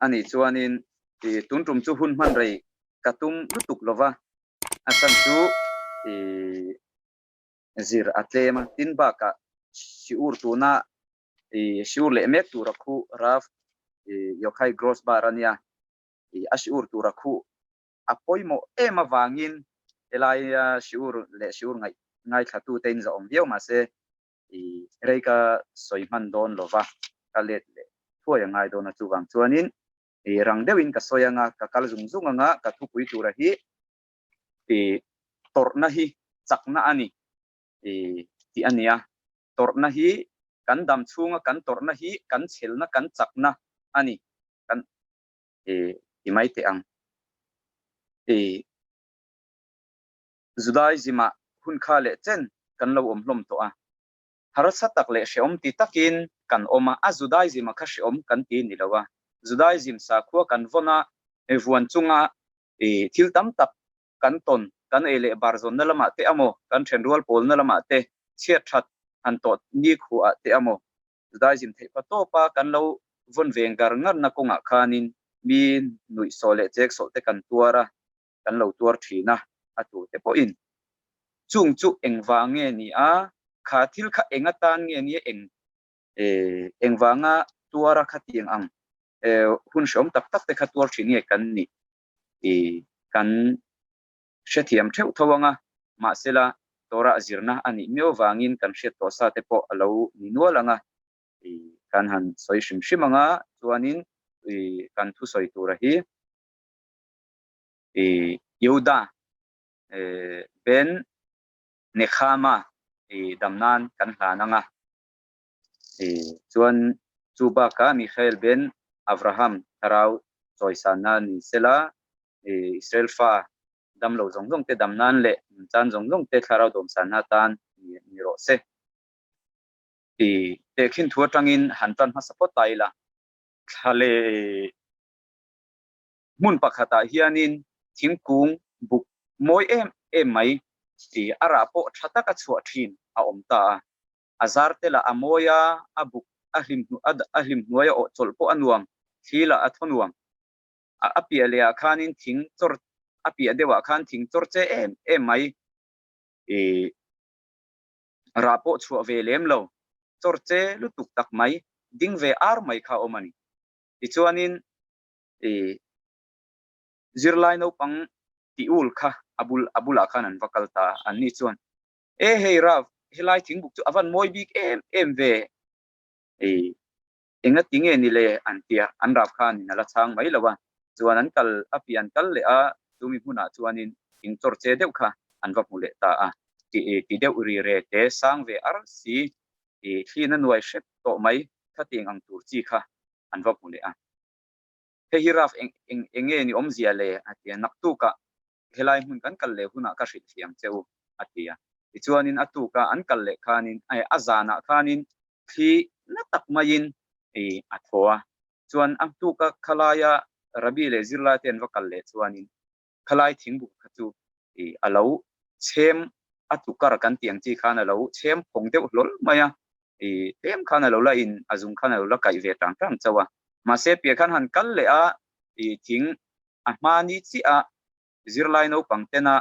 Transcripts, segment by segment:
ani chuanin tuntum chu hun man rei katum lutuk lova asan chu zir atlema tin ba ka shiur tuna shiur le mek tu rakhu raf yokai gross barania ashur tu rakhu apoimo ema wangin elai shiur le shiur ngai thatu ten za om viau ma se reika soiman don lova kalet le thuai ngai don chu wang chuanin rang dewin ka soyanga ka kal zungzung nga ka thu pui tu ra hi torna hi chakna ani ti ania torna hi kan dam chunga kan torna hi kan chelna kan chakna ani kan imai te ang zudai zima hun kha le chen kan lo om hlom to a harasa tak le sheom ti takin kan oma azudai zima kha sheom kan ti ni lawa zudai zim sa khua kan vona evuan chunga thil tam tak kan ton kan ele barzon na lama te amo kan thenrual pol na lama te chiat that an tot ni khu a te amo zudai zim the pa to pa kan lo von veng gar ngar na konga khanin min nui sole chek sol te kan tuara kan lo tuar thina atu te po in chung chu engwa nge ni a kha thil kha engatan nge ni engwanga tuara kha tiang ang hun shom tak tak te kha tuar thini kan ni kan shethiam theu thawanga ma sela Torah zirna ani meo wangin kan shet to sa te po alo ni nualanga kan han soi shim shimanga chuanin kan thu soi tura hi Yehuda ben nekhama damnan kan hlananga chuan chuba ka Michael ben Abraham tarau choisana ni sela Israel fa damlo zonglong te damnan le chan zonglong te tharau dom sana tan ni ro se te khin thua tangin hantan ha support taila khale mun pakhata hianin thingkung buk moi em mai ara po thata ka chua thin a omta azar tela amoya abuk ahlim nuaya o cholpo anuam thila athonuam apialia khanin thing chor apia dewa khan thing chor che em mai rapo chua ve lem lo chor che lutuk tak mai ding ve ar mai kha omani tichuanin zirlai no pang tiul kha abula khan an vakalta anni chuan hei rav helai thingbuk chu avan moi bik em ve enga tinge ni le antia an rav khan in ala chang mai lawa chuan an kal apian kal le a tumi huna chuanin ing chor che deuh kha an va mule ta a ti deuh ri re te sang ve ar si thlina nuai shet to mai thating ang tur chi kha an va mule a he raf enge ni omzia le atia naktu ka helai hun kan kal le huna ka hrit thiam cheu atia chuanin atu ka an kal le khanin ai azana khanin thi na tak main athoa chuan atu ka khalaya rabi le zirla ten va kal le chuanin khalai thingbu khachu alo chem atu kar kan tiang chi khana lo chem phong deuh lol maya tem khana lo la in azung khana lo la kai ve tang tang chawa ma se pia khan han kal le a thing a mani chi a zirlai no pangtena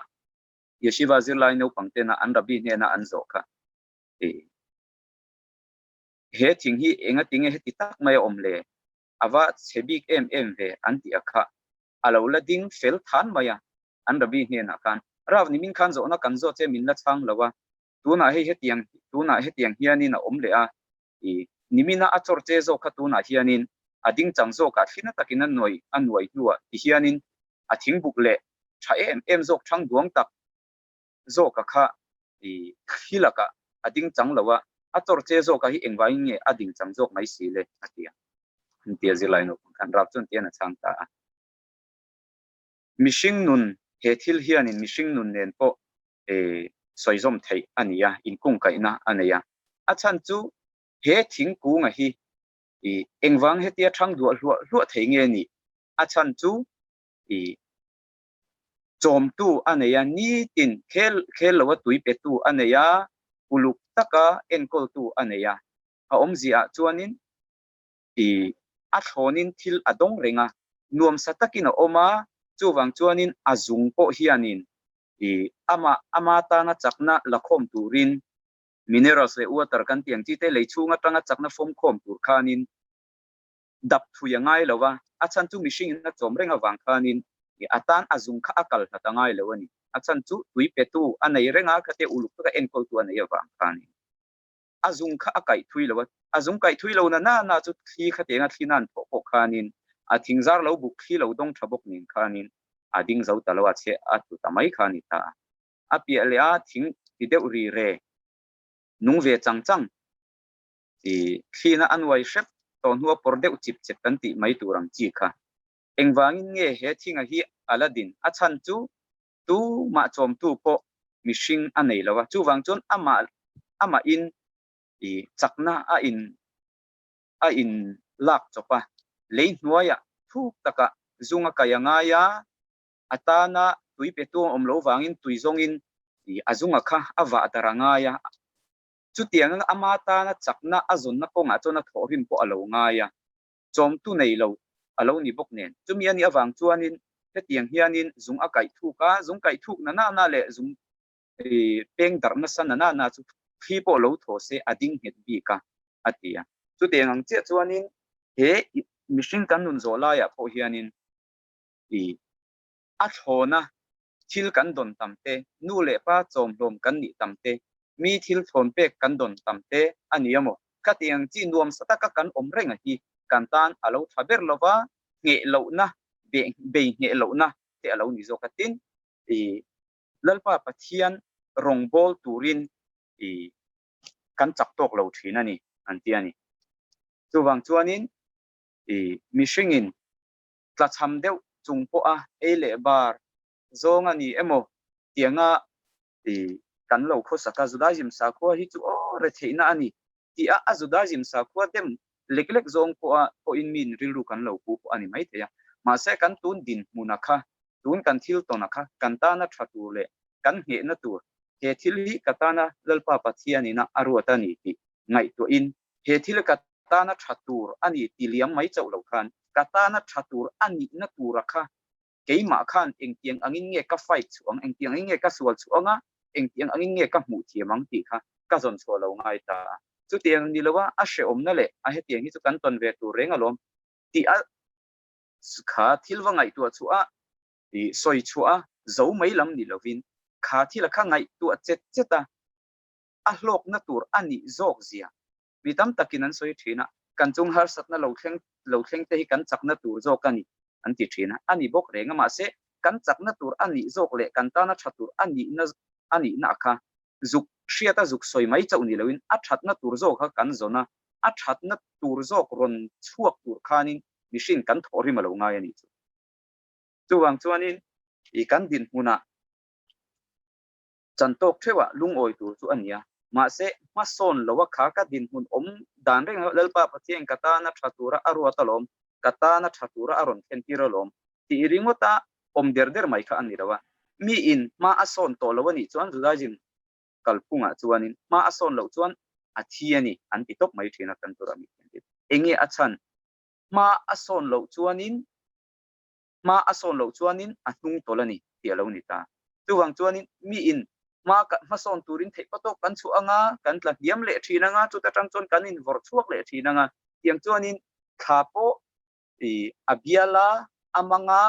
yeshiva zirlai no pangtena an rabi ne na an zo kha he thing hi enga tinge he titak mai omle awa chebik em ve anti akha alo la ding fel than maya an rabi ne na kan rav ni min khan zo na kan zo che min la chang lawa tuna he tiang hianin na omle a nimina achor che zo kha tuna hianin ading changzo ka thina takin an noi nuwa hianin a thingbuk le tha em zok thang duang tak zo ka kha hilaka ading changlawa ator che zo ka hi engwai nge ading changjok mai si le atia antia zilai no kan rap chun tiana changta mishing nun he thil hianin mishing nun nen po soizom thei ania in kung kaina ania achan chu he thingkung a hi engwang hetia thang du hlu thei nge ni achan chu chom tu aneya ni tin khel lawa tui pe tu aneya uluk taka enkol tu aneya a omzia chuanin thonin thil adong renga nuam satakina oma chuwang chuanin azung po hianin ama ta na chakna lakhom turin minerals le water kan tiang chi te leichunga tanga chakna form khom tur khanin dap thuya ngai lawa achan chu mishing na chom renga wang khanin atan azung kha akal na tangai lawani achan chu tui petu anei renga khate uluk ka enkol tu anei wang khanin azung kha akai thui lawa azung kai thui lo na chu thi khate nga thinan pho khanin a thingzar lo buk khi lo dong thabok nin khanin ading zau talawa che atu tamai khani ta api alia thing ti deu ri re nung ve chang khina anwai shep ton huwa por deu chip chep kan ti mai turang chi kha engwangin nge he thinga hi aladin achan chu tu ma chom tu po mishing anei lawa chu wang chon ama in chakna a in lak chopa lei hnuaya thuk taka zunga kayanga ya atana tui petu omlo wangin tuizongin azunga kha awa taranga ya chu tiang amata na chakna azun na konga chona thorin po alo nga ya chom tu nei lo alo ni bok nen chumi ani awang chuanin he tiang hianin zung akai thu ka zung kai thu na le zung peng dar na san na chu khi po lo tho se ading het bi ka atia chu tiang ang che chuanin he mishing kan nun zola ya po hianin a thona thil kan don tamte nu le pa chom hlom kan ni tamte mi thil thon pe kan don tamte aniamo katiang chi nuam sataka kan omrenga hi kantan alo thaber lova nge lo na be nge lo na te alo ni zo katin lalpa pathian rongbol turin kan chak tok lo thina ni antiani chuwang chuanin mishingin tlacham deu chungpo a ele bar zonga ni emo tianga kan lo kho saka judaism sa kho hi chu re theina ani ti a judaism sa kho dem leklek zong po in min rilu kan lo pu ani mai theya ma se kan tun din munakha tun kan thil to nakha kan ta na thatu le kan he na tur he thil hi katana lalpa pathiani na arwata ni ti ngai to in he thil katana thatur ani tiliam mai chau lo khan katana thatur ani na turakha keima khan engtiang angin nge ka fight chuang engtiang nge ka sual chuanga engtiang angin nge ka mu thiamang ti kha ka zon chho lo ngai ta chu tiang ni lowa a she om na le a he tiang hi chu kan ton ve tu renga lom ti a kha thilwa ngai tu chu a soi chu a zo mai lam ni lovin kha thila kha ngai tu a cheta a hlok na tur ani zok zia mitam takinan soi thina kan chung har satna lo thleng te hi kan chakna tur zo kani anti thina ani bok renga ma se kan chakna tur ani zok le kan ta na thatur ani na kha zuk hriata zuk soi mai chau ni loin a thatna tur zo kha kan zona a thatna tur zok ron chuak tur khanin machine kan thori malo ngai ani chuwang chuanin kan din huna chantok thewa lungoi tur chu ania ma se ma son lowa kha ka din hun om dan reng lalpa pathian kata na thatura arwa talom kata na thatura aron kentira lom ti ringota om der mai kha ani rawa mi in ma ason to lowani chuan judajin kalpunga chuanin ma ason lo chuan athiani anti top mai thina kan tura mi engi achan ma ason lo chuanin ahnung tolani ti alo ni ta chuwang chuanin mi in ma son turin thei patok kan chu anga kan tla hiam le thina nga chu ta tang chon kan in vor chuak le thina nga tiang chuanin khapo abiala amanga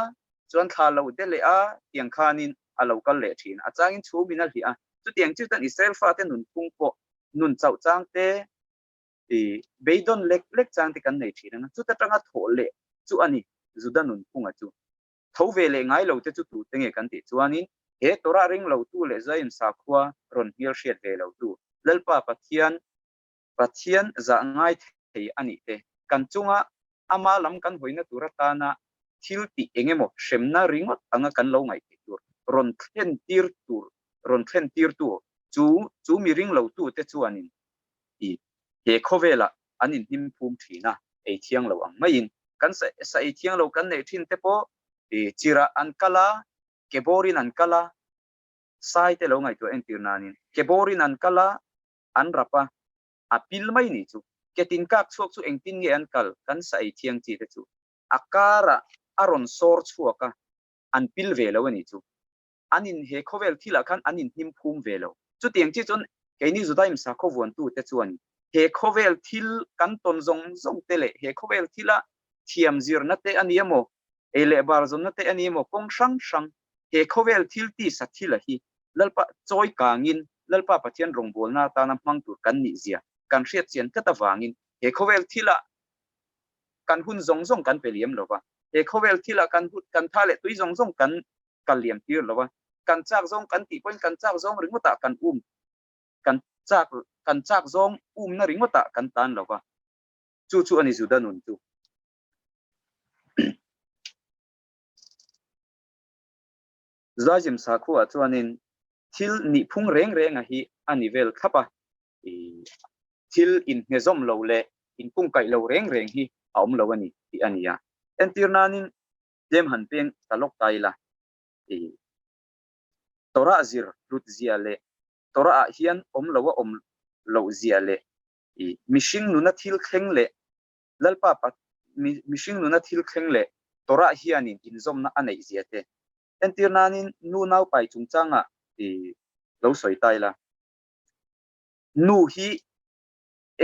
chuan kha lo de le a tiang khanin alo kal le thin a changin chu minal hi a chu tiang chu tan israel fa te nun phung po nun chau chang te beidon lek chang te kan nei thina nga chu ta tanga thole chu ani juda nun phunga chu thau ve le ngai lo te chu tu te nge kan ti chuanin he Torah ring lo tu le zaim sa khwa ron hir shet ve lo tu lalpa pathian za ngai thei ani te kan chunga ama lam kan hoina turata na thil ti engemo shemna ringot anga kan lo ngai ti tur ron thlen tir tu chu mi ring lo tu te chuanin he khovela anin him phum thina ei thiang lo ang mai in kan sa ei thiang lo kan nei thin te po chira an kala keborin an kala sai te lo ngai tu entir nanin keborin an kala an rapa apil mai ni chu ketin kak chuak chu engtin nge an kal kan sai thiang chi te chu akara aron sor chuaka an pil ve lo ani chu anin he khovel thila khan anin him phum ve lo chu tiang chi chon keini zudaim sa khowon tu te chu ani he khovel thil kan ton zong tele he khovel thila thiam zir na te ani amo ele bar zon na te ani amo kong sang he khovel thil ti sa thila hi lalpa choi kangin lalpa pathian rong bol na ta na mang tur kan ni zia kan hriat chian ka ta wangin he khovel thila kan hun zong kan peliam lowa he khovel thila kan hut kan thale tui zong kan liam tir lowa kan chak zong kan ti point kan chak zong ringota kan kan chak zong na ringota kan tan lowa chu ani zuda nun chu zajim sa khu a chuanin thil ni phung reng a hi ani vel khapa thil in ngezom lo le in pung kai lo reng hi aum lo ani ti ania entirnanin dem han peng talok taila Torah zir lut zia le Torah hian om lo zia le mishing nuna thil kheng le lalpa pat mishing nuna thil kheng le Torah hianin in zom na anei zia te entirnanin nu nau pai chungchanga lo soi taila nu hi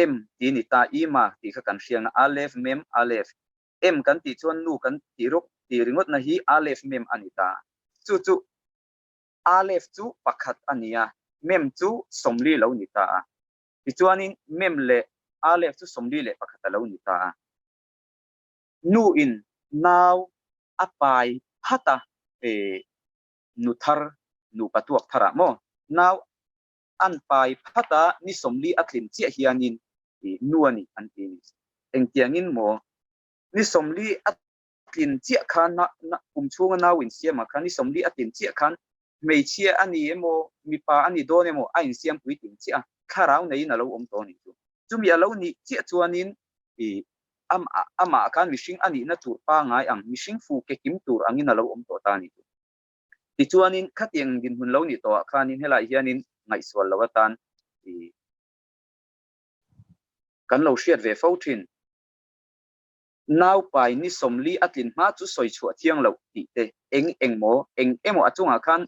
em ti ni ta ima ti kha kan hriang alef mem alef em kan ti chuan nu kan ti ruk ti ringot na hi alef mem anita chu alef chu pakhat ania mem chu somli lo ni ta ti chuanin mem le alef chu somli le pakhat lo ni ta nu in now apai hata nu thar nu patuak thara mo now an pai phata ni somli atlin chi hianin nuani an ti engtiangin mo ni somli atlin chi khan na chunga na win siama khan ni somli atlin chi khan mei chia ani emo mi pa ani do nemo ain siam pui tin chi a kharau nei na lo om to ni chu mi alo ni chi chuanin ama khan mishing ani na tur pa ngai ang mishing fu ke kim tur angin na lo om to ta ni ti chuanin khatiang din hun lo ni to khanin helai hianin ngai swal lawatan kan lo hriat ve fothin now pai ni somli atlin ma chu soi chu thiang lo ti te emo achunga khan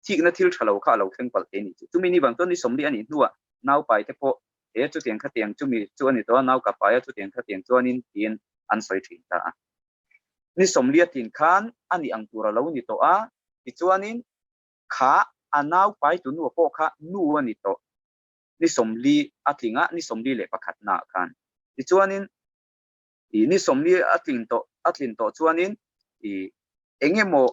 thik na thil thalo kha lo theng pal te ni chu mi ni bang ton ni somli ani nuwa now pai te po e chu tiang khatiang chu mi chu ani to now ka pai chu tiang khatiang chuanin tin an soi thin ta ni somli atlin khan ani ang tura lo ni to a ti chuanin kha anau pai tu nu po kha nu ani to ni somli atlinga ni somli le pakhat na khan ti chuanin ni somli atlin to chuanin engemo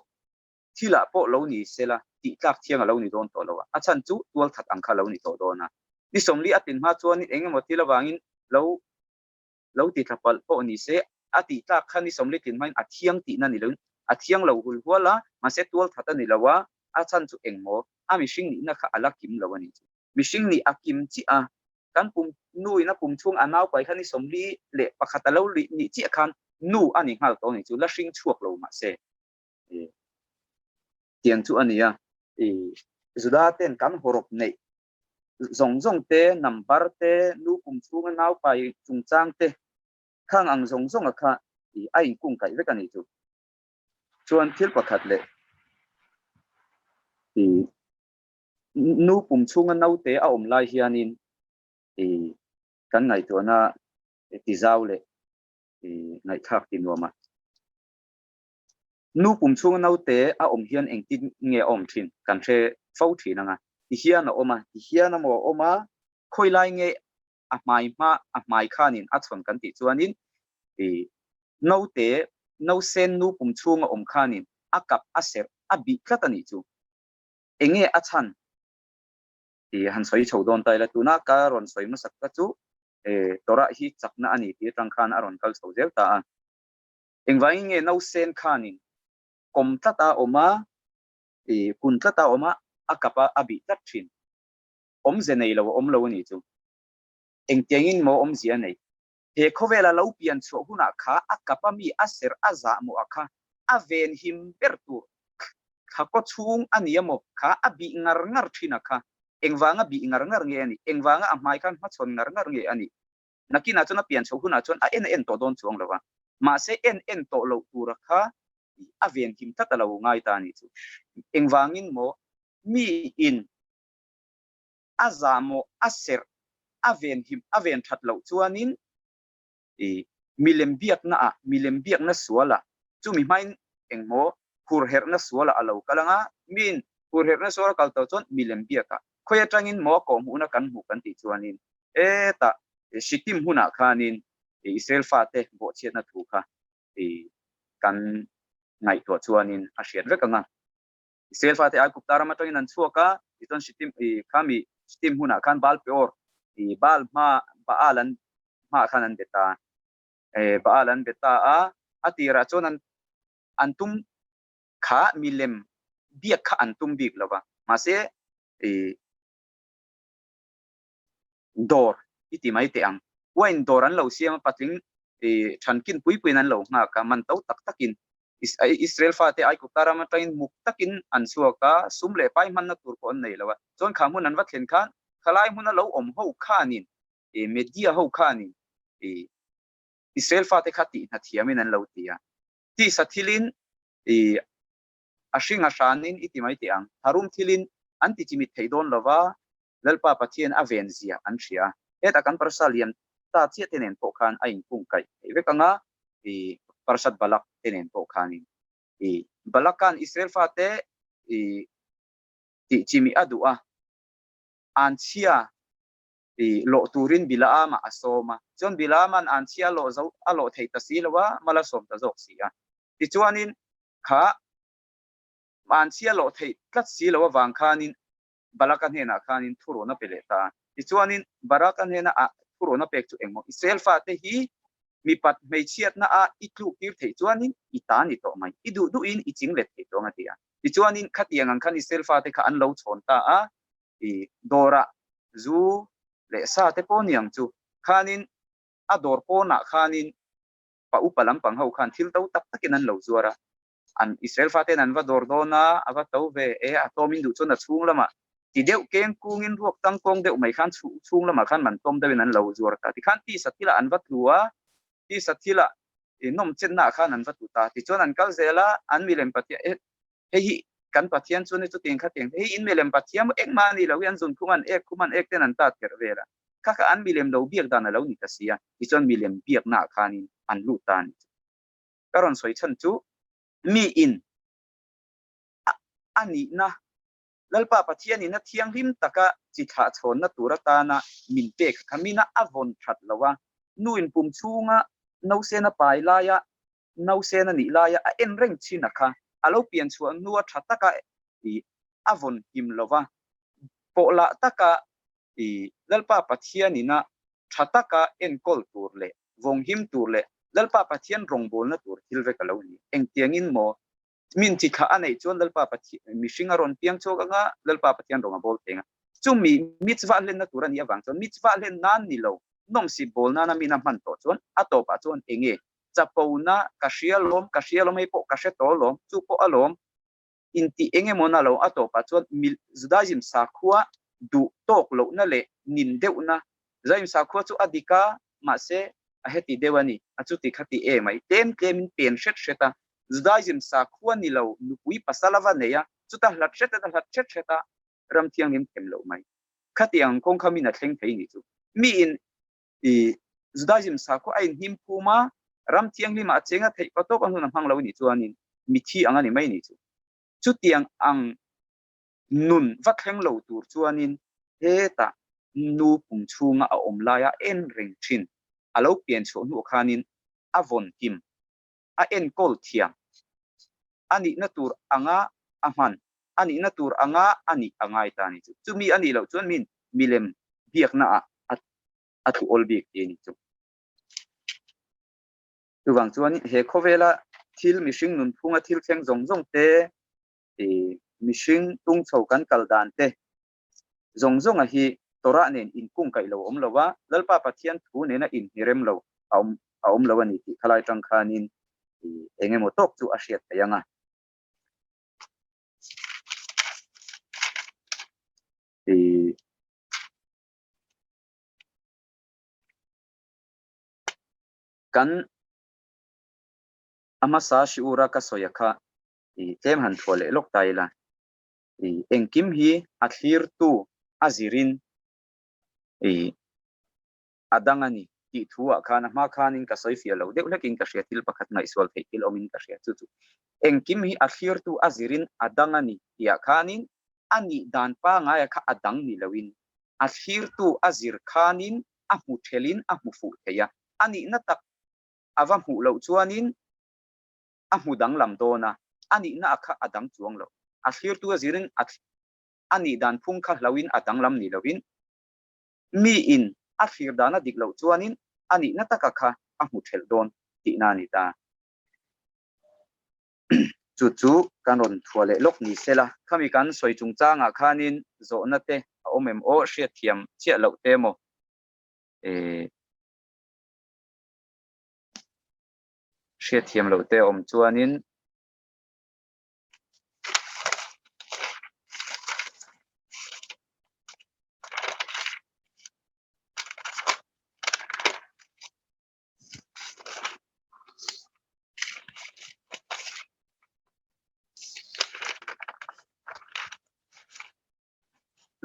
thila po lo ni sela ti tlak thianga lo ni don to lo a chan chu tual that ang kha lo ni to dona ni somli atlin ma chuanin engemo thila wangin lo ti thapal po ni se ati tlak khan ni somli tin main athiang ti na ni lo athiang lo hul huala ma se tual that ani lawa a chan chu engmo a mishing ni na kha alakim lo ani mishing ni akim chi a kan pum nui na pum chung anau pai khani somli le pakhata lo li ni chi khan nu ani ngal to ni chu la hring chuak lo ma se tiang chu ania zuda ten kan horop nei zong te number te nu pum chung anau pai chung chang te khang ang zong a kha ai kung kai ve kan ni chu chuan thil pakhat le nu pum chung anau te a om lai hianin kan ngai to na ti zau le ngai thak ti nuama nu pum chung nau te a om hian eng tin nge om thin kan the fo thin anga ti hian a oma ti hian a mo oma khoilai nge a mai khanin a chon kan ti chuanin no te no sen nu pum chung om khanin a kap a ser a bi khatani chu enge a chan han soi chodon tai la tuna ka ron soi ma sak ka chu Torah hi chakna ani ti tang khan aron kal so zel ta engwai nge no sen khanin kom tlata oma kun tlata oma akapa abi tatrin om zenei lo om lo ni chu engtiangin mo om zia nei he khovela lo pian chu huna kha akapa mi aser aza mo akha aven him bertu kha ko chung aniamo kha abi ngar thina kha engwanga bi ngar nge ani engwanga amai kan ma chon ngar nge ani nakina chuna pian chho huna chon a en to don chuang lawa ma se en to lo tur kha aven kim ta lo ngai ta ni chu engwangin mo mi in azamo aser aven that lo chuanin milem biak na suala chu mi main engmo khur her na suala alo kalanga min khur her na suala kal to chon milem biaka khoya tangin mo ko mu na kan mu kan ti chuanin ta sitim huna khanin Israel fa te bo chet na thu kha kan ngai to chuanin a hriat vekanga Israel fa te a kup tara ma tangin an chuaka iton sitim khami sitim huna khan bal peor bal ma baalan ma khanan beta baalan beta a atira chonan antum kha milem biak kha antum bik lawa mase dor iti mai te ang wain doran lo siam patling thankin pui nan lo nga ka man tau tak takin Israel fa te ai ku tara ma tain muk takin an suaka sumle pai man na tur ko nei lawa chon khamun an wa thlen khan khalai mun lo om ho khanin media ho khanin Israel fa te khati na thiamin an lo tia ti sathilin ashing ashanin iti mai te ang harum thilin anti chimit theidon lawa lalpa pathian avenzia an thia eta kan parsalian ta che tenen po khan ain pung kai vekanga parsat balak tenen po khanin balakan Israel fa te ti chimi adua an chia lo turin bilaa ma asoma chon bilaman an chia lo zo alo theita silawa mala som ta zok sia ti chuanin kha man chia lo thei tlat silawa wang khanin balakan hena khanin thuro na peleta ti chuanin barakan hena a thuro na pek chu engmo Israel fa te hi mi pat mei chiat na a itlu kir thei chuanin itani to mai idu du in iching let thei to ngatia ti chuanin khatiang ang khan Israel fa te kha an lo chon ta a dora zu le sa te po niang chu khanin ador po na khanin pa upalam pang ho khan thil to tak takin an lo zuara an Israel fa te nan va dor dona ava to ve atomin du chona chung lama ti deuh keng kungin ruak tang kong deuh mai khan chung lama khan man tom deuh an lo zuar ta ti khan ti satila an va tlua ti satila nom chen na khan an va tu ta ti chon an kal zela an milem patia hi kan pathian chune chu ting kha ting hi in milem pathiam ek mani lo yan zun kuman ek ten an ta ter vera kha an milem lo biak dan lo ni ta sia ti chon milem biak na khanin an lu tan karon soi chan chu mi in ani na lalpa pathian in na thiang him taka chi tha chon na turata na min pe khamina avon that lawa nu in pum chunga no se na pai la ya no se na ni la ya a en reng china kha alo pian chuan nuwa thataka avon him lawa po la taka lalpa pathian ina thataka en kol tur le vong him tur le lalpa pathian rong bol na tur thil ve kalo ni eng tiangin mo min chi kha anei chon lalpa pathian mi singa ron piang choka nga lalpa pathian rong bol tenga chumi mitzwa len na tur ani awang chon mitzwa len nan ni lo nom si bol na mina man to chon ato pa chon enge chapona kashialom ei po kashetolom chu po alom inti enge mona lo ato pa chon mil judaism sa khuwa du tok lo na le nin deuh na zaim sa khuwa chu adika ma se a heti dewani achu ti khati e mai tem min pen sheta judaism sa khuwa ni lo nupui pasalawa neya chuta hlat sheta ram thiang nim kem lo mai khati ang kong khamina thleng thei ni chu mi in judaism sa khuwa ai him phuma ram thiang lima chenga thei patok anu nam hang lo ni chuanin mithi angani mai ni chu chu tiang ang nun va thleng lo tur chuanin heta nu pum chunga a omlaya en ring thin alo pian chu nu khanin avon kim a en kol thiam ani na tur anga aman ani na tur anga ani angai ta ni chu chumi ani lo chuan min milem biak na atu ol biak ti ni chu tuwang chuan he khovela thil mihring nun phunga thil thleng zong te mihring tung chho kan kaldan te zong a hi Torah nen in kung kai lo om lowa lalpa pathian thu ne na in hirem lo om lo ani ti khalai tang khanin engemo tok chu a hriat thayanga kan amasa shiura ka soyaka tem han thole lok taila engkim hi athir tu azirin adangani ti thuwa khana ma khanin ka soifia lo de lekin ka hriatil pakhat ngai swal theitil omin ka hria chu engkim hi athir tu azirin adangani ya khanin ani dan pa nga ya kha adang ni lawin athir tu azir khanin amu thelin amu fu theya ani na tak awa mu lo chuanin amu dang lam dona ani na kha adang chuang lo athir tu azirin ani dan phung kha lawin adang lam ni lawin mi in athir dana dik lo chuanin ani na taka kha amu thel don ti na ni ta chu kanon thuale lok ni sela khami kan soi chung changa khanin zo na te omem o hria thiam chia lo te mo hria thiam lo te om chuanin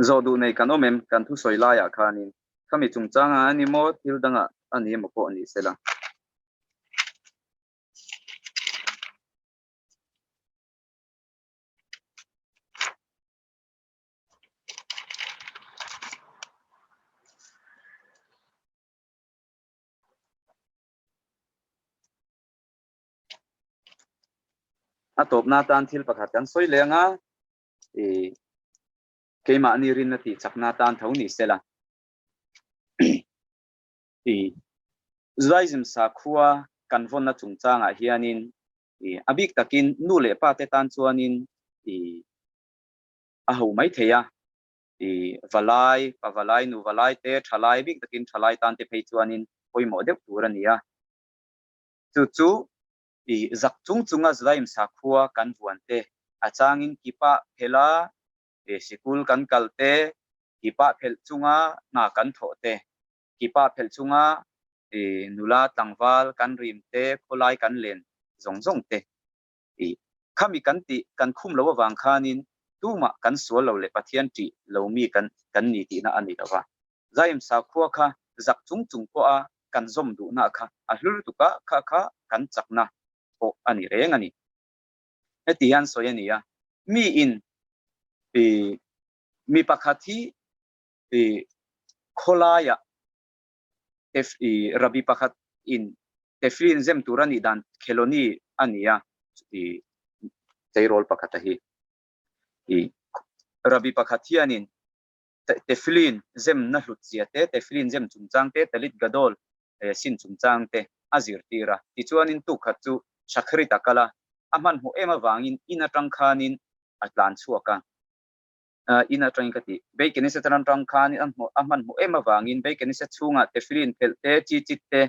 zo du nei kan omem kan thu soi la ya khanin khami chung changa ani mo thil danga ani mo ko ani sela atop na tan thil pakhat kan soi lenga keima ani rin na ti chakna tan thau ni sela zaizim sa khuwa kan von na chung changa hianin abik takin nu le pa te tan chuanin a ho mai theya valai pa valai nu valai te thalai bik takin thalai tan te phei chuanin poimo deuh turania chu zak chung chunga zaim sa khuwa kan vuan te achangin kipa phela sikul kan kalte kipa phel chunga na kan tho te kipa phel chunga nula tangwal kan rim te kholai kan len zong te khami kan ti kan khum lo wang khanin tuma kan sual lo le pathian ti lo mi kan ni ti na ani lawa zaim sa khuwa kha zak chung ko a kan zom du na kha a hlur tu ka kha kan chakna o ani reng ani etian soyania mi in mi pakhathi kholaya rabi pakhat in teflin zem turani dan kheloni ania teirol pakhatahi rabi pakhathianin teflin zem na hlutzia te teflin zem chungchang te talit gadol sin chungchang te azir tira ti chuanin tu khat chu shakhri takala aman hu ema wangin ina tangkhanin atlan chuaka ina tang kati beikeni se tang khanin aman hu ema wangin beikeni se chunga teflin pel te chi chi te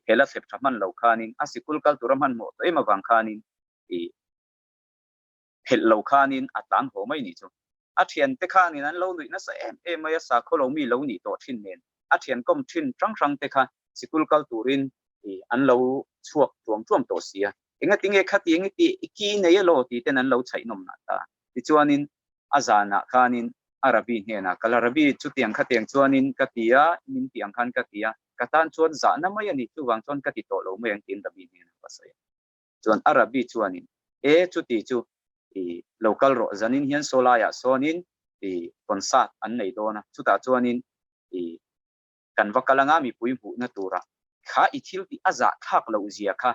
phela thep thaman lo khanin asikul kal turaman mo to ema wang khanin phel lo khanin atlan ho mai ni chu a thian te khanin an lo nui na sa em ya sa kholo mi lo ni to thin nen a thian kom thin trang te kha sikul kal turin an lo chuak tuam to sia inga tinge khati ngi ti ki nei lo ti ten an lo chai nom na ta ti chuanin azana khanin arabi hena kala rabi chu tiang khateng chuanin katia min tiang khan katia katan chuan za na mai ani chu wang chon kati to lo mai ang tin rabi hena pasai chuan arabi chuanin chu ti chu local ro zanin hian solaya sonin konsat an nei dona chuta chuanin kan vakalanga mi pui bu na tura kha ithil ti aza thak lo zia kha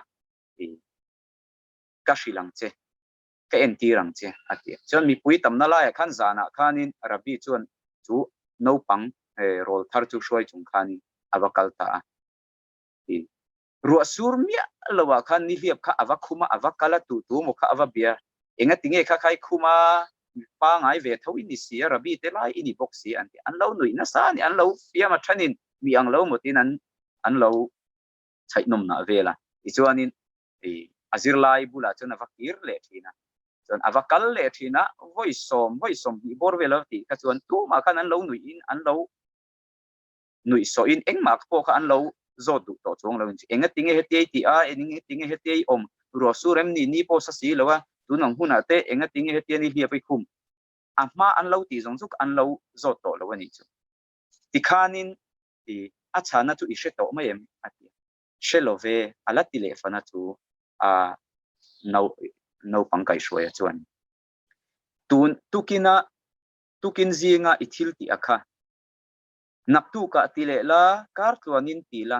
ka shilang che ka enti rang che ati chuan mi pui tam na la ya khan zana khanin arabi chuan chu no pang rol thar chu shoi chung khanin avakal ta ruwa sur mia lawa khan ni hiap kha avakhuma avakala tu mo kha avabia enga tinge kha khai khuma pa ngai ve tho ini sia rabi te lai ini boxi anti an lo nui na sa ni an lo pia ma thanin mi ang lo motin an lo chai nom na vela i chuanin azir lai bula chona vakir le thina chon avakal le thina voi som hi bor vela ti ka chuan tu ma khan an lo nui in an lo nui so in eng mak po kha an lo zo du to chong lo enga tinge heti ti a ening tinge heti om ro su rem ni po sa si lowa tu nong huna te enga tinge heti ni hia pai khum ama an lo ti zong zuk an lo zo to lo ni chu ti khanin ti a chana chu i she to mai em ati shelove ala ti le fana chu a no pangkai shwe chuan tukin zinga ithil ti akha naptu ka ti le la kar chuanin ti la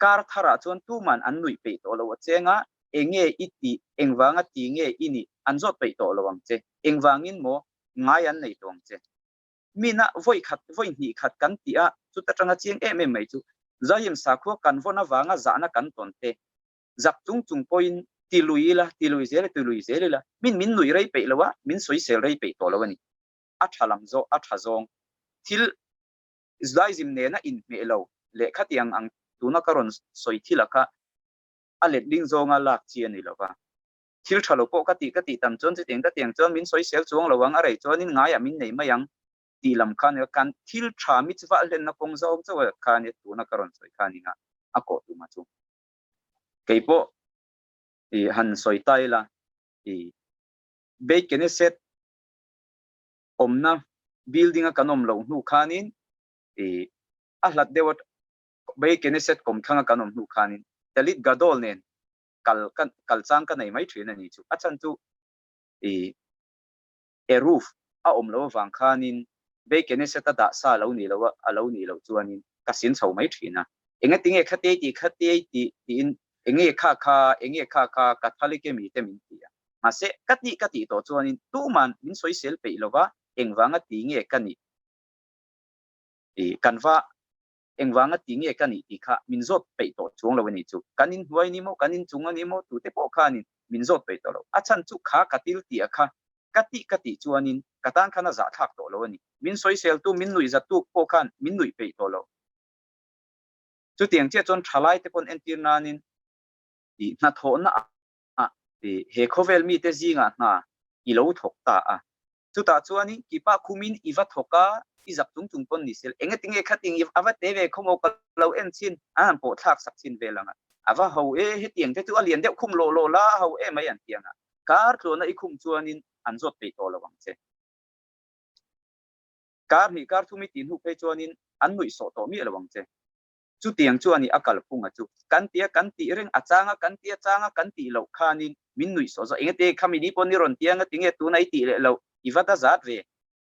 kar thara chuan tu man an nui pe to lo chenga enge iti engwanga ti nge ini anjot pe to lo wang che engwangin mo ngai an nei tong che mina voi ni khat kan ti a chu ta tanga chiang em mai chu zahim sa kho kan vona wanga za na kan ton te zak chung point ti lui zele la min nui rei pe lo wa min soi sel rei pe to lo ni a thalam zo a thazong thil zlaizim ne na in me lo le khatiang ang tuna karon soi thilaka alet ding zonga lak chian ni lova thil thalo po kati tam chon che teng ta teng chon min soi sel chuang lowang a rei chonin ngai a min nei mayang ti lam khan kan thil tha mi chwa len na kong zo chawa khan ni tuna karon soi khani nga a ko tu ma chu keipo i han soi tai la i be kene set omna building a kanom lo nu khanin i a hlat dewat be kene set kom thanga kanom nu khanin talit gadol nen kal chang ka nei mai thina ni chu achan chu e roof a om lo wang khanin be kene set da sa lo ni lo chuanin ka sin chho mai thina enga tinge khate ti in enge kha ka thali ke mi te min ti ma se kati to chuanin tu man min soi sel pe lova engwanga ti nge kani kanwa engwanga ti nge kani ti kha min zot pe to chuang lo ni chu kanin huai ni mo kanin chunga ni mo tu te po khanin min zot pe to lo achan chu kha katil ti akha kati chuanin katang khana za thak to lo ni min soi sel tu min nui za tu po khan min nui pe to lo chu tiang che chon thalai te kon entir nanin i na thona he khovel mi te zinga na i lo thok ta a chu ta chuani ki pa khumin iwa thoka i zak chung pon ni sel enge tinge khating if awa te ve khomo ka lo en chin an po thak sak chin ve langa awa ho e he tiang te chu alian de khum lo la ho e mai an tianga kar thlona i khum chuanin an zot pe to lo wang che kar thumi tin hu pe chuanin an nui so to mi lo wang che chu tiang chuani akal punga chu kan ti reng achanga kan ti lo khanin min nui so zo enge te khami ni pon ni ron tianga tinge tu nai ti le lo iwata zat ve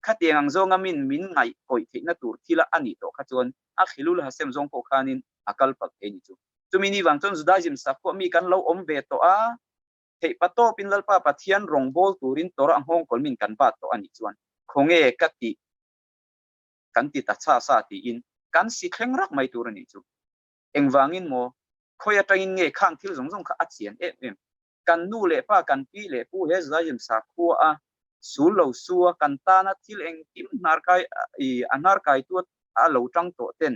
khatiang ang zonga min ngai koi thina tur thila ani to kha chuan a khilul hasem zong ko khanin akal pak e ni chu tumini wang chon zuda jim sa ko mi kan lo om ve to a thei pato pinlal pa pathian rong bol turin tora hong kol min kan ba to ani chuan khonge kan ti ta cha sa ti in kan si thleng rak mai tur ani chu engwangin mo khoya tangin nge khang thil zong kha achian em kan nu le pa kan pi le pu he zuda jim sa ko a sulo suwa kantana thil eng kim anar kai tu a lo tang to ten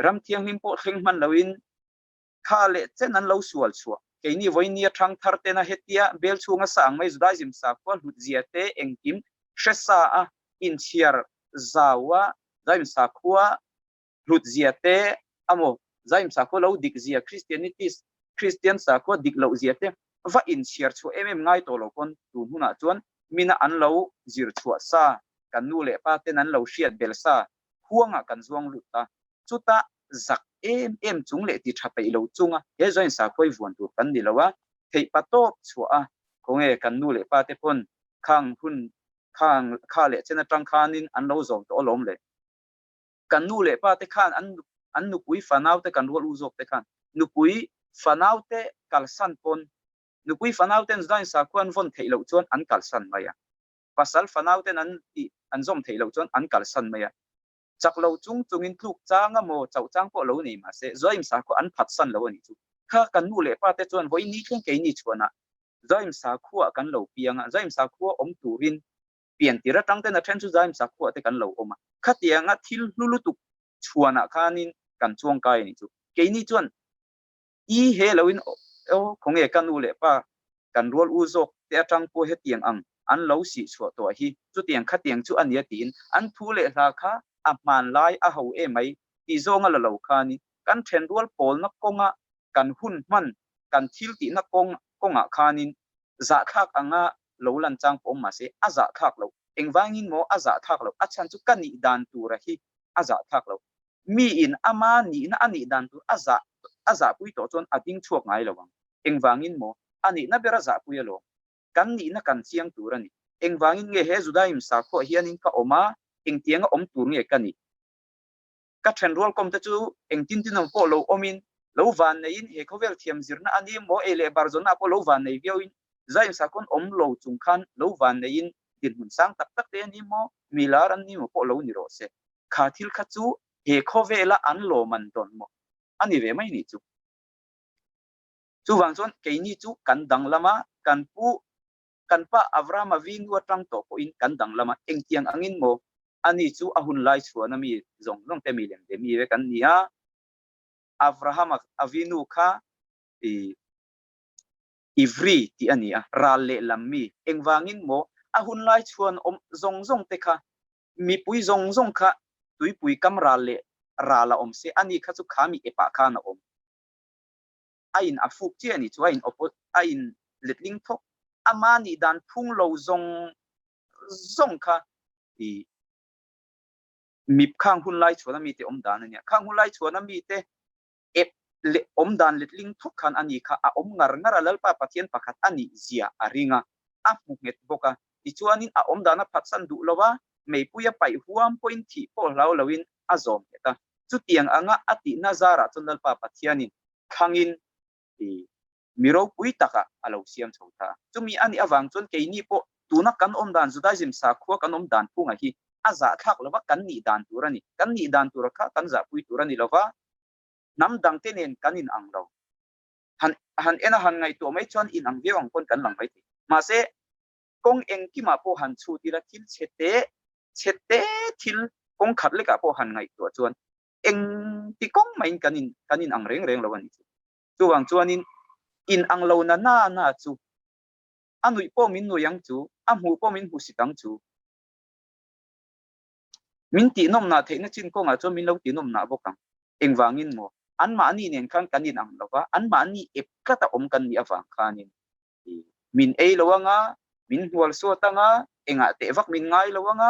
ram thiang him po thing man loin kha le chen an lo sual chua ke ni voinia thang thar te na hetia bel chunga sang mai zuda jim sa ko lut zia te eng kim shesa a in chiar zawa zaim sa khuwa lut zia te amo zaim sa ko lo dik zia christian sa ko dik lo zia te va in chiar chu ngai to lo kon tu huna chuan mina an lo zir chua sa kan nu le pa ten an lo hriat bel sa huanga kan zuang luta chuta zak em chung le ti thapei lo chunga he join sa khoi vuan tu kan ni lowa thei patop chua konge kan nu le pa te pon khang kha le chena tang khanin an lo zong to lom le kan nu le pa te khan an nu pui fanau te kan rol uzok te khan nu pui fanau te kal san pon nu pui fanau ten zain sa kwan von thei lo chuan an kal san maya pasal fanau ten an zom thei lo chuan an kal san maya chak lo chungin tluk changa mo chau chang po lo ni ma se zoim sa ko an phat san lo ni chu kha kan nu le pa te chuan voi ni theng ke ni chuana zoim sa khuwa kan lo pianga zoim sa khuwa om turin pian tira tang ten a then chu zoim sa khuwa te kan lo oma khatianga thil lulu tu chuana khanin kan chuang kai ni chu ke ni chuan i he loin o khonge kan nu le pa kan rol uzok te atang po he tiang ang an lo si chho to hi chu tiang kha tiang chu ania tin an thu le la kha a man lai a ho e mai ti zonga lo kha ni kan then rual pol na konga kan hun man kan thil ti na konga khanin za khak anga lo lan chang pom ma se aza khak lo engwangin mo aza thak lo achan chu kan ni dan tu ra hi aza thak lo mi in ama ni na ani dan tu aza pui to chon ading chuak ngai lo wang engwangin mo ani na bera za pui lo kan ni na kan chiang tu ra ni engwangin nge he judaim sa kho hianin ka oma eng tianga om tur nge kani ka then rol kom ta chu eng tin tin po lo omin lo van nei in he khovel thiam zirna ani mo ele barzona po lo van nei viawin zaim sa kon om lo chung khan lo van nei in tin hun sang tak tak te ni mo milar an ni mo po lo ni ro se khathil kha chu he khovela an lo man don mo ani ve mai ni chu chu wang chon ke ni chu kan dang lama kan pa Avraham avin wa tang to ko in kan dang lama eng tiang angin mo ani chu ahun lai chuana mi zong te mi lem de mi ve kan nia Avraham avinu kha ivri ti ania ralle lammi engwangin mo ahun lai chuan om zong te kha mi pui zong kha tui pui kam ralle rala om se ani kha chu khami epa kha na om ain afuk chi ani chu ain letling thok amani dan phung lo zong kha mip khang hun lai chuan mi te om dan ania khang hun lai chuan mi te le om dan letling thok khan ani kha a om ngar lalpa pathian pakhat ani zia aringa a mukhet boka ichuanin a om dana phatsan du lowa meipuya pai huam point thi po lawin azom eta chu tiang anga ati nazara chun lalpa pathianin khangin miro pui taka alo siam chota chumi ani awang chun keini po tuna kan om dan judaism sa khuwa kan om dan punga hi aza thak lowa kan ni dan turani kan ni dan turaka kan za pui turani lowa nam dang tenen kanin ang lo han ena han ngai to mai chon in ang viewang kon kan lang mai ti ma se kong eng ki ma po han chu ti la thil chete thil kong khat le ka po han ngai to chon eng ti kong mai kanin ang reng lo ani chu wang chuanin in ang lo na chu anui po min no yang chu amu po min hu sitang chu min ti nom na theina chin ko nga chu min lo ti nom na bokang engwangin mo an ma ni nen kan kanin ang lowa an ma ni ep kata om kan ni awang khanin min ei lowanga min hual so tanga enga te vak min ngai lowanga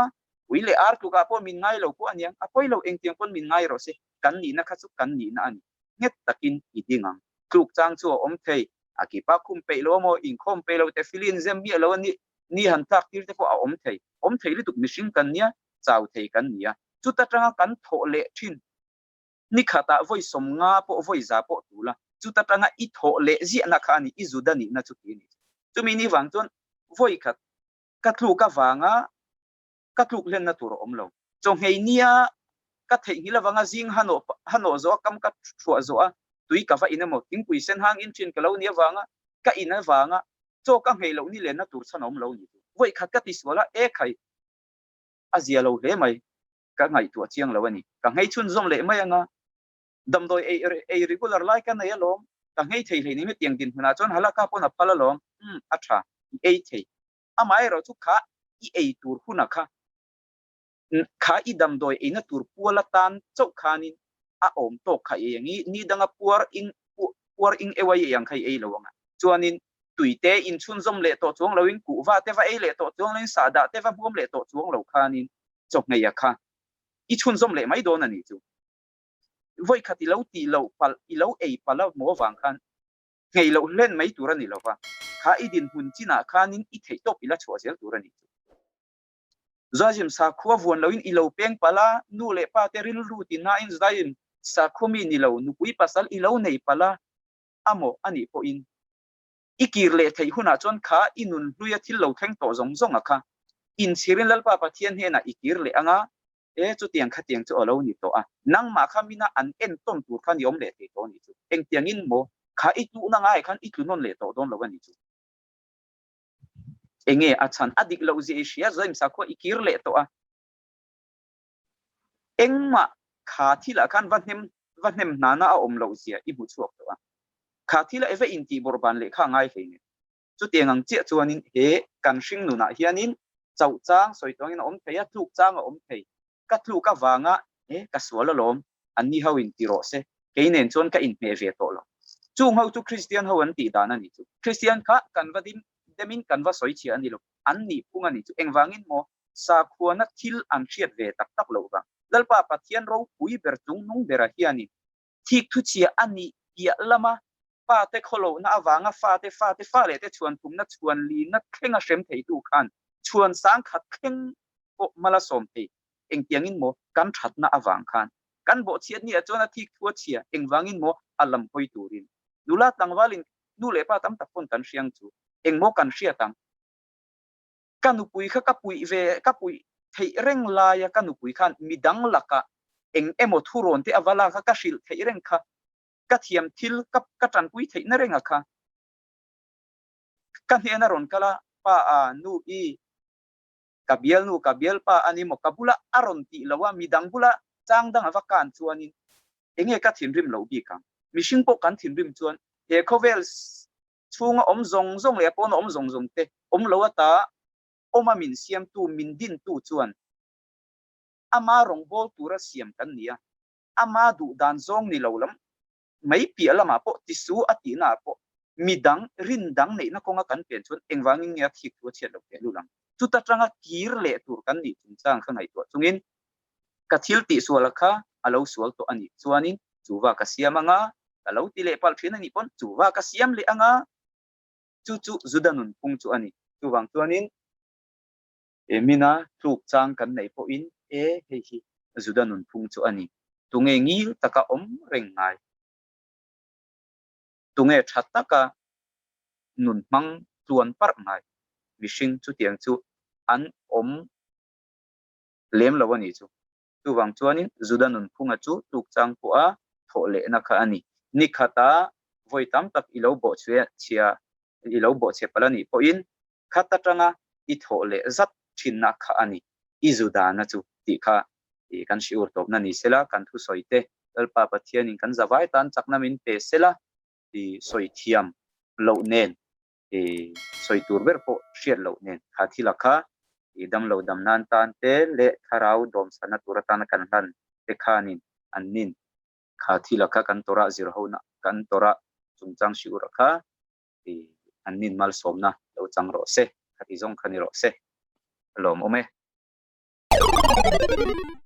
uile ar tu ka po min ngai lo po aniang apoi lo eng tiang kon min ngai ro se kan ni na khachu kan ni na ani nget takin idingang kluk chang chu om thei akipa khum pe lo mo in khom pe lo te filin zem mi lo ni han tak tir te po a om thei li tuk mishing kan nia chau thei kan nia chu ta tanga kan tho le thin ni khata voi som nga po voi za po tula chu ta tanga I tho le zi na kha ni I zudani na chu ti ni chu mi ni wang chon voi khat ka thlu ka wanga ka thuk len na tur om lo chong hei nia ka thei hi lawanga jing hano zo kam ka thua zo a tui ka va ina mo ting pui sen hang in chin ka lo nia wanga ka ina wanga cho ka hei lo ni len na tur sanom lo ni voi khat ka ti swala e khai azia lo le mai ka ngai tu chiang lo ani ka ngai chun zom le mai anga dam doi a regular like kan ya lom ka ngai thei ni mi tiang din huna chon halaka pon apala lom acha ei thei amai ro chu kha I ei tur huna kha I dam doi ina tur puala tan chau khanin a om to kha yangi ni danga puar ing ewai yang khai ei lowanga chuanin tuite in chun zom le to chuang loin ku wa te va ei le to chuang lein sa da te va bom le to chuang lo khanin chok ngai ya kha I chun zom le mai don ani chu voi khati lo ti lo pal I lo ei pala mo wang khan ngei lo len mai turani lowa kha I din hun china khanin I thei to pila chho sel turani zajim sa khuwa von loin I lo peng pala nu le pa te ril ru ti na in zajim sa khumi ni lo nu pui pasal I lo nei pala amo ani po in ikir le thei huna chon kha inun luya thil lo theng to zong akha in sirin lalpa pathian he na ikir le anga e chu tiang kha tiang chu alo ni to a nang ma khamina an en ton tur khan yom le te to ni chu eng tiang in mo kha I tu na ngai khan I tu non le to don lo ni chu enge achan adik lo ji asia zaim sa kho ikir le to a engma kha thila khan vanem nana a om lo sia I bu chuak to a kha thila eve in ti borban le kha ngai fe ni chu tiangang che chuanin he kan hring nu na hianin chau chang soitong in om theya tluk chang om thei ka tlu ka wanga ka suala lom anni hawin ti ro se cái nền chôn cái in mẹ về tổ lo chung hậu chu Christian hậu anh tỷ đàn anh chu Christian khác cần vào demin cần vào soi chia anh đi lo anh nị phung anh chu anh vangin mo sa khuôn nó thil an triệt về tắc tắc lâu vang dal pa pathian ro pui ber chung nung bera hiani thik thu chia anh nị ya lama pa te kholo na awanga fa le te chuan tum na chuan li na khenga shem thei tu khan chuan sang khat kheng ko mala som thei eng tiangin mo kan that na awang khan kan bo chiat ni achona thik thua chia eng wangin mo alam hoi turin nula tangwalin nu le pa tam tak pon kan siang chu eng mo kan sia tang kanupui kha kapui ve kapui thei reng la ya kanupui khan midang laka eng emo thuron te avala kha ka shil thei reng kha ka thiam thil ka tan pui thei na renga kha kan he na ron kala pa a nu i kabiel pa ani mo kabula aron ti lawa midang bula chang dang avakan chuanin enge ka thin rim lo bi kang mishing po kan thin rim chuan he khovel chunga om zong le pon om zong te om lo ata oma min siam tu min din tu chuan ama rong bol tura siam kan nia ama du dan zong ni lo lam mai pi alama po tisu ati na po midang rin dang nei na konga kan pen chuan engwangin ya thik tu chet lo ke lulang chu ta tanga kir le tur kan ni chung chang khangai to chungin ka thil ti sualakha alo sual to ani chuanin chuwa ka siamanga alo ti le pal thina ni pon chuwa ka siam le anga chu zudanun pung chu ani chuwang chuanin emina tluk chang kan nei po in he hi zudanun phung chu ani tunge ngil taka om reng ngai tunge thataka nun mang tuan par ngai mishing chu tiang chu an om lem lawani chu chuwang chuanin zudanun phunga chu tluk chang po a thole na kha ani nikhata voitam tak ilo bo chia ilo bo che palani po in khata tanga I thole zat thinna kha ani izudana chu ti kha kan shiur top na ni sela kan thu soite alpa pathian in kan zawai tan chakna min pe sela ti soi thiam lo nen soi tur ber po share lo nen kha thila kha dam lo dam nan tan te le tharau dom sana turatan kan han te khanin annin kha thila kha kan tora zir hona kan tora chungchang shiur kha annin mal somna lo chang ro se khati zong khani ro se lom ome